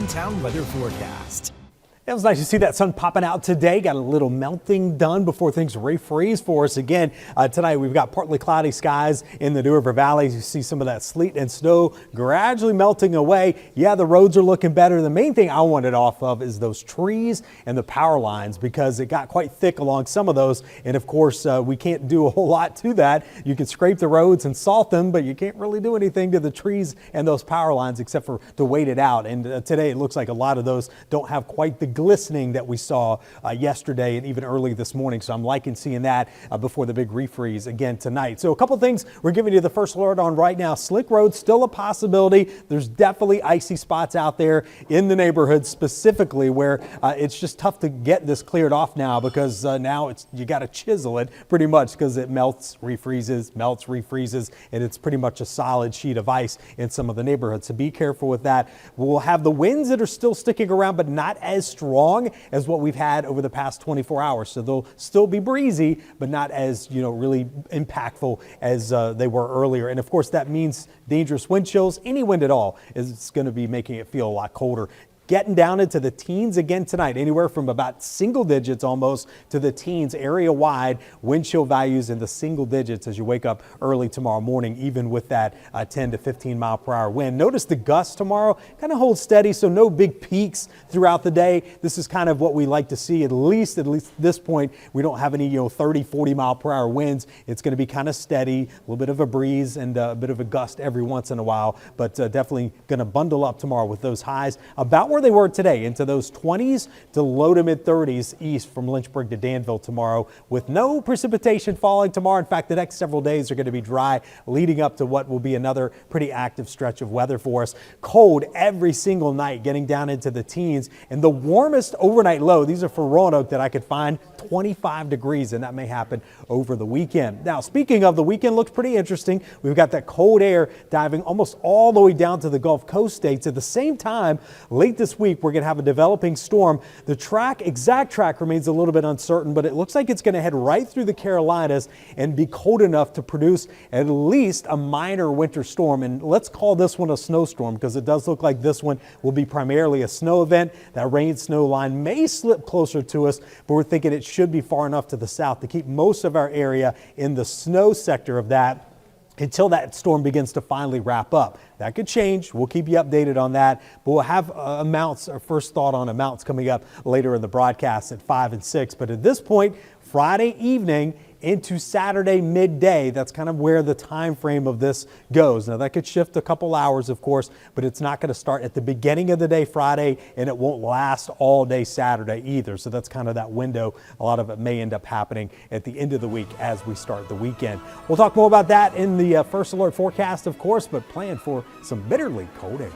Hometown Weather Forecast. It was nice to see that sun popping out today. Got a little melting done before things refreeze for us again. Tonight we've got partly cloudy skies in the New River Valley. You see some of that sleet and snow gradually melting away. Yeah, the roads are looking better. The main thing I wanted off of is those trees and the power lines because it got quite thick along some of those. And of course, we can't do a whole lot to that. You can scrape the roads and salt them, but you can't really do anything to the trees and those power lines except for to wait it out. And today it looks like a lot of those don't have quite the glistening that we saw yesterday and even early this morning. So I'm liking seeing that before the big refreeze again tonight. So a couple things we're giving you the first alert on right now. Slick roads still a possibility. There's definitely icy spots out there in the neighborhood specifically where it's just tough to get this cleared off now because now you got to chisel it pretty much because it melts, refreezes, and it's pretty much a solid sheet of ice in some of the neighborhoods. So be careful with that. We'll have the winds that are still sticking around, but not as strong as what we've had over the past 24 hours. So they'll still be breezy, but not as, really impactful as they were earlier. And of course, that means dangerous wind chills. Any wind at all is going to be making it feel a lot colder. Getting down into the teens again tonight, anywhere from about single digits almost to the teens area wide. Wind chill values in the single digits as you wake up early tomorrow morning, even with that 10 to 15 mile per hour wind. Notice the gusts tomorrow kind of hold steady, so no big peaks throughout the day. This is kind of what we like to see, at least at this point. We don't have any 30, 40 mile per hour winds. It's going to be kind of steady, a little bit of a breeze and a bit of a gust every once in a while, but definitely going to bundle up tomorrow with those highs about where they were today, into those 20s to low to mid 30s east from Lynchburg to Danville tomorrow, with no precipitation falling tomorrow. In fact, the next several days are going to be dry, leading up to what will be another pretty active stretch of weather for us. Cold every single night, getting down into the teens, and the warmest overnight low, these are for Roanoke that I could find, 25 degrees, and that may happen over the weekend. Now, speaking of the weekend, looks pretty interesting. We've got that cold air diving almost all the way down to the Gulf Coast states. At the same time, late this week, we're going to have a developing storm. The exact track remains a little bit uncertain, but it looks like it's going to head right through the Carolinas and be cold enough to produce at least a minor winter storm. And let's call this one a snowstorm because it does look like this one will be primarily a snow event. That rain-snow line may slip closer to us, but we're thinking it should be far enough to the south to keep most of our area in the snow sector of that until that storm begins to finally wrap up. That could change. We'll keep you updated on that, but we'll have amounts, our first thought on amounts coming up later in the broadcast at 5 and 6. But at this point, Friday evening into Saturday midday, that's kind of where the time frame of this goes. Now that could shift a couple hours, of course, but it's not going to start at the beginning of the day Friday, and it won't last all day Saturday either. So that's kind of that window. A lot of it may end up happening at the end of the week as we start the weekend. We'll talk more about that in the first alert forecast, of course, but plan for some bitterly cold air.